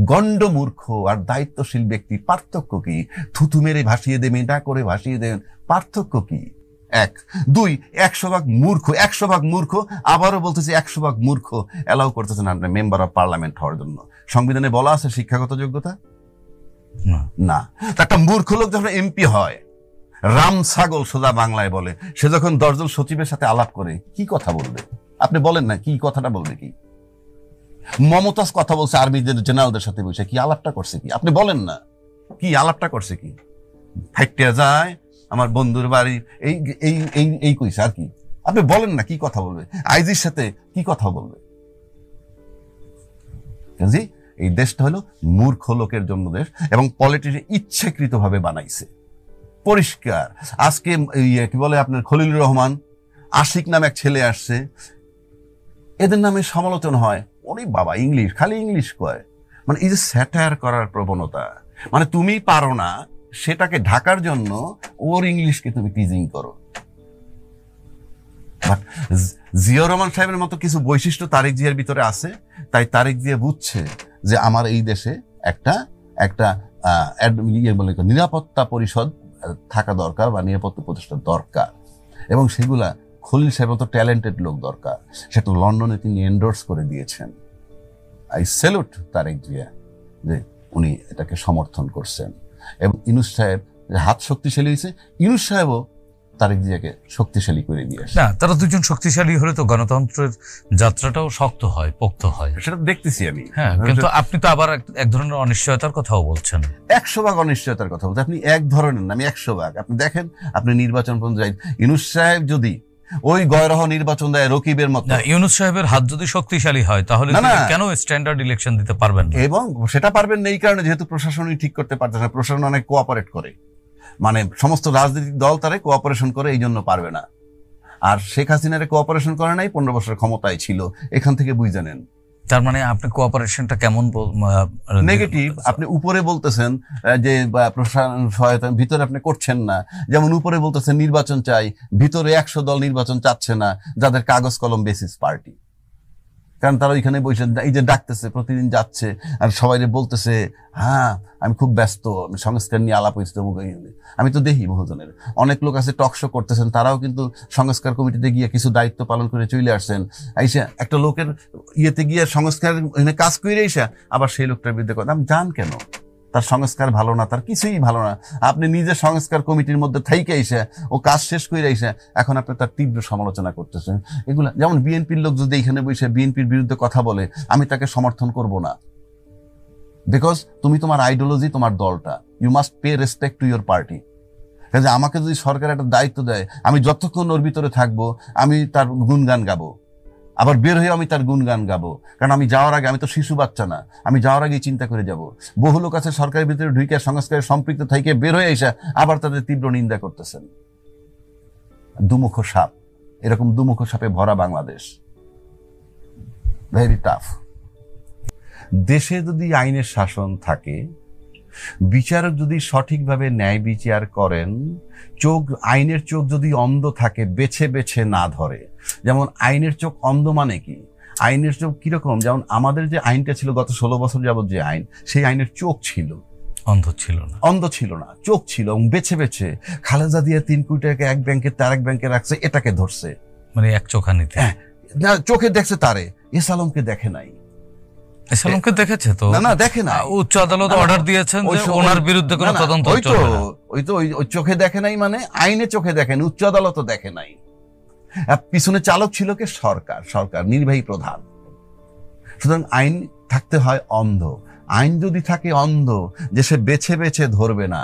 গণ্ডমূর্খ আর দায়িত্বশীল ব্যক্তি পার্থক্য কি? থুতু মেরে ভাসিয়ে দেবে, না করে ভাসিয়ে দেবেন, পার্থক্য কি? এক। দুই, 100 ভাগ মূর্খ, 100 ভাগ মূর্খ, আবারও বলতেছি 100 ভাগ মূর্খ অ্যালাউ করতেছেন আপনি মেম্বার অফ পার্লামেন্ট হওয়ার জন্য। সংবিধানে বলা আছে শিক্ষাগত যোগ্যতা? না। একটা মূর্খ লোক যখন এমপি হয়, রাম ছাগল সোজা বাংলায় বলে, সে যখন 10 জন সচিবের সাথে আলাপ করে কি কথা বলবে? আপনি বলেন না, কি কথাটা বলবে? কি মমতাজ কথা বলছে আর্মিদের জেনারেলদের সাথে বসে, কি আলাপটা করছে? কি আপনি বলেন না, কি আলাপটা করছে? কি ফাইটিয়া যায় আমার বন্ধুর বাড়ি, এই এই এই এই কইছে আর কি? আপনি বলেন না, কি কথা বলবে? আইজির সাথে কি কথা বলবে? এই দেশটা হলো মূর্খ লোকের জন্য দেশ, এবং পলিটিক্স ইচ্ছাকৃতভাবে বানাইছে। পরিষ্কার। আজকে কি বলে আপনার খলিলুর রহমান, আশিক নামে এক ছেলে আসছে, এদের নামে সমালোচনা হয়, ওরে বাবা ইংলিশ, খালি ইংলিশ কয়। মানে এই যে স্যাটায়ার করার প্রবণতা, মানে তুমি পারো না সেটাকে ঢাকার জন্য ওর ইংলিশকে তুমি টিজিং করো। বাট জিয়াউর রহমান সাহেবের মতো কিছু বৈশিষ্ট্য তারেক জিয়ার ভিতরে আছে, তাই তারেক জিয়া বুঝছে যে আমার এই দেশে একটা নিরাপত্তা পরিষদ থাকা দরকার, বা নিরাপত্তা প্রতিষ্ঠান দরকার, এবং সেগুলা খলিল সাহেব মতো ট্যালেন্টেড লোক দরকার। সেটা লন্ডনে তিনি এন্ডোর্স করে দিয়েছেন। আই স্যালুট তারেক জিয়া যে উনি এটাকে সমর্থন করছেন, এবং ইউনূস সাহেব হাত শক্তিশালী হয়েছে, ইউনূস সাহেবও তারেক জিয়াকে শক্তিশালী করে দিয়েছে। না, তারা দুজন শক্তিশালী হলে তো গণতন্ত্রের যাত্রাটাও শক্ত হয়, পোক্ত হয়, সেটা দেখতেছি আমি। হ্যাঁ, কিন্তু আপনি তো আবার এক ধরনের অনিশ্চয়তার কথাও বলছেন। 100 ভাগ অনিশ্চয়তার কথা বলতে, আপনি এক ধরনের না, আমি 100 ভাগ। আপনি দেখেন, আপনি নির্বাচন পর্যন্ত যাই, ইউনূস সাহেব যদি ওই গয়রহ নির্বাচন দেয় রকিবের মতো, ইউনূস সাহেবের হাত যদি শক্তিশালী হয় তাহলে কেন স্ট্যান্ডার্ড ইলেকশন দিতে পারবেন না? এবং সেটা পারবেন না এই কারণে, যেহেতু প্রশাসনই ঠিক করতে পারতেছে না, প্রশাসন অনেক কোঅপারেট করে, মানে সমস্ত রাজনৈতিক দল তারে কোঅপারেশন করে, এই জন্য পারবে না। আর শেখ হাসিনারে কোঅপারেশন করে নাই, 15 বছর ক্ষমতায় ছিল, এখান থেকে বুঝে নেন। তার মানে আপনি কোঅপারেশনটা কেমন নেগেটিভ? আপনি উপরে বলতেছেন যে প্রশাসন সহায়তা, ভিতরে আপনি করছেন না। যেমন উপরে বলতেছেন নির্বাচন চাই, ভিতরে 100 দল নির্বাচন চাচ্ছে না, যাদের কাগজ কলম বেসিস পার্টি। কারণ তারা ওইখানে বসে এই যে ডাকতেছে, প্রতিদিন যাচ্ছে আর সবাই বলতেছে, হ্যাঁ আমি খুব ব্যস্ত, আমি সংস্কার নিয়ে আলাপ হয়েছি। আমি তো দেখি বহুজনের অনেক লোক আছে টক শো করতেছেন, তারাও কিন্তু সংস্কার কমিটিতে গিয়ে কিছু দায়িত্ব পালন করে চলে আসছেন। আইসা একটা লোকের ইয়েতে গিয়ে সংস্কার কাজ করে আইসা আবার সেই লোকটার বিরুদ্ধে কথা, আমি জান কেন? তার সংস্কার ভালো না, তার কিছুই ভালো না। আপনি নিজে সংস্কার কমিটির মধ্যে থাইকে আইসা, ও কাজ শেষ করে আইসা এখন আপনি তার তীব্র সমালোচনা করতেছেন। এগুলা যেমন বিএনপির লোক যদি এখানে বসে বিএনপির বিরুদ্ধে কথা বলে, আমি তাকে সমর্থন করব না, বিকজ তুমি তোমার আইডিওলজি, তোমার দলটা, you must pay respect to your party. কাজে আমাকে যদি সরকার একটা দায়িত্ব দেয়, আমি যতক্ষণ ওর ভিতরে থাকবো আমি তার গুণগান গাবো, আবার বের হয়ে আমি তার গুণগান গাবো। কারণ আমি যাওয়ার আগে, আমি তো শিশু বাচ্চা না, আমি যাওয়ার আগেই চিন্তা করে যাব। বহু লোক আছে সরকারের ভিতরে ঢুকে সংস্কারে সম্পৃক্ত থেকে বের হয়ে এসে আবার তাদের তীব্র নিন্দা করতেছেন। দুমুখ সাপ, এরকম দুমুখ সাপে ভরা বাংলাদেশ, ভেরি টাফ। দেশে যদি আইনের শাসন থাকে, বিচারক যদি সঠিকভাবে ন্যায় বিচার করেন, আইনের চোখ যদি অন্ধ থাকে, বেছে বেছে না ধরে। যেমন আইনের চোখ অন্ধ মানে কি? আইনের চোখ কিরকম? যেমন আমাদের যে আইনটা ছিল গত 16 বছর যাবত, যে আইন, সেই আইনের চোখ ছিল, অন্ধ ছিল না, অন্ধ ছিল না, চোখ ছিল। এবং বেছে বেছে খালেদা জিয়া 3 কোটি টাকা এক ব্যাংকে তার এক ব্যাংকে রাখছে, এটাকে ধরছে, মানে এক চোখানিতে। না, চোখে দেখছে তারে, এস আলমকে দেখে নাই। এসালমকে দেখেছে তো? না, দেখে না। উচ্চ আদালত অর্ডার দিয়েছেন যে ওনার বিরুদ্ধে কোনো তদন্ত চলবে না। ওই চোখে দেখে নাই, মানে আইনে চোখে দেখেন, উচ্চ আদালতও দেখে নাই। পিছনে চালক ছিল কে? সরকার, নির্বাহী প্রধান। সুতরাং আইন থাকতে হয় অন্ধ। আইন যদি থাকে অন্ধ, যে সে বেছে বেছে ধরবে না,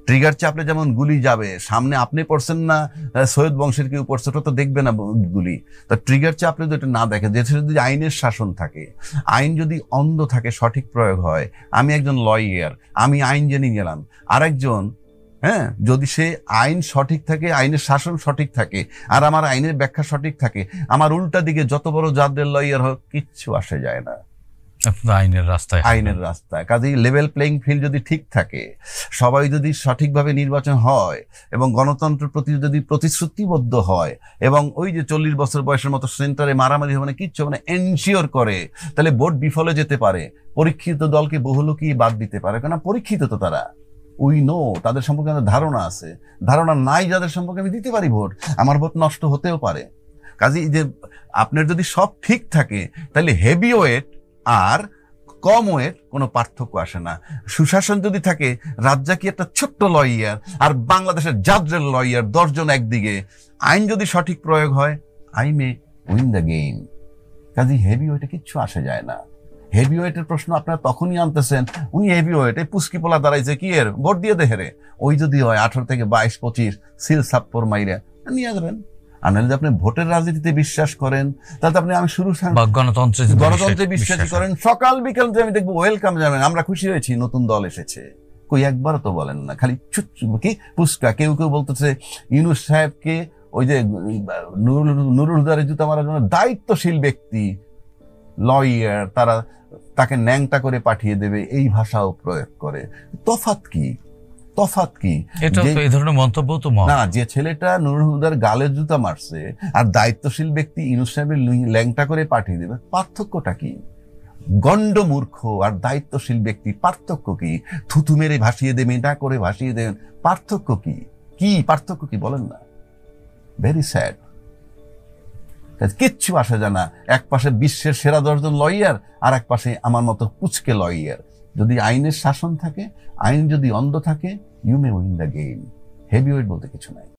ট্রিগার চাপলে যেমন গুলি যাবে, সামনে আপনি পড়ছেন না, সৈয়দ বংশের কেউ পড়ছে, ওটা তো দেখবে না গুলি। তো ট্রিগার চাপলে তো এটা না দেখে। দেশে যদি আইনের শাসন থাকে, আইন যদি অন্ধ থাকে, সঠিক প্রয়োগ হয়। আমি একজন লয়ার, আমি আইন জেনে গেলাম, আরেকজন, যদি সে আইন সঠিক থাকে, আইনের শাসন সঠিক থাকে, আর আমার আইনের ব্যাখ্যা সঠিক থাকে, আমার উল্টা দিকে যত বড় জাতের লয়ার হোক, কিচ্ছু আসে যায় না। আপনার আইনের রাস্তায় আইনের রাস্তায়। কাজেই লেভেল প্লেইং ফিল্ড যদি ঠিক থাকে, সবাই যদি সঠিকভাবে নির্বাচন হয় এবং গণতন্ত্রের প্রতি যদি প্রতিশ্রুতিবদ্ধ হয় এবং ওই যে 40 বছর বয়সের মতো সেন্টারে মারামারি হবে না, কিচ্ছু মানে এনশিওর করে, তাহলে ভোট বিফলে যেতে পারে। পরীক্ষিত দলকে বহু লোকই বাদ দিতে পারে, কারণ পরীক্ষিত তো তারা, উই নো, তাদের সম্পর্কে আমাদের ধারণা আছে। ধারণা নাই যাদের সম্পর্কে আমি দিতে পারি ভোট, আমার ভোট নষ্ট হতেও পারে। কাজেই যে আপনার যদি সব ঠিক থাকে, তাহলে হেভি ওয়েট আর কম ওয়েট কোনো পার্থক্য আসে না। সুশাসন যদি থাকে, রাজ্জাকি একটা ছোট্ট লয়ার আর বাংলাদেশের জাজের লয়ার 10 জন একদিকে, আইন যদি সঠিক প্রয়োগ হয়, I may win the game. কাজেই হেভি ওয়েটে কিচ্ছু আসে যায় না। হেভি ওয়েটের প্রশ্ন আপনারা তখনই আনতেছেন, উনি হেভি ওয়েট, এই পুস্কি পোলা দাঁড়াইছে কি এর, ভোট দিয়ে দেহেরে। ওই যদি হয় 18 থেকে 22, 25 সিল সাপ্পর মাইরে নিয়ে যাবেন। আর নাহলে যদি আপনি ভোটের রাজনীতিতে বিশ্বাস করেন, তাহলে আপনি, আমি শুরু বা গণতন্ত্রে বিশ্বাস করেন, সকাল বিকাল যে আমি দেখবো ওয়েলকাম জানাবেন, আমরা খুশি হয়েছি নতুন দল এসেছে, কই একবারও তো বলেন না, খালি কি পুস্কা। কেউ কেউ বলতেছে ইউনূস সাহেবকে ওই যে নুরুল হুদার জুতা মারার জন্য দায়িত্বশীল ব্যক্তি, লয়ার, তারা তাকে ন্যাংটা করে পাঠিয়ে দেবে, এই ভাষাও প্রয়োগ করে। তফাৎ কি? এটা তো এই ধরনের মন্তব্য তো না, যে ছেলেটা নুরুল হুদার গালের জুতা মারছে আর দায়িত্বশীল ব্যক্তি ইউনূস সাহেবের ল্যাংটা করে পাঠিয়ে দেবে, পার্থক্যটা কি? গণ্ড মূর্খ আর দায়িত্বশীল ব্যক্তি পার্থক্য কি? থুতু মেরে ভাসিয়ে দেবেন, এটা করে ভাসিয়ে দেবেন, পার্থক্য কি? পার্থক্য কি বলেন না? Very sad. কিচ্ছু আসে যায় না। এক পাশে বিশ্বের সেরা 10 জন লয়ার, আর এক পাশে আমার মতো পুচকে লয়ার। যদি আইনের শাসন থাকে, আইন যদি অন্ধ থাকে, you may win the game. Heavy weight বলতে কিছু নাই।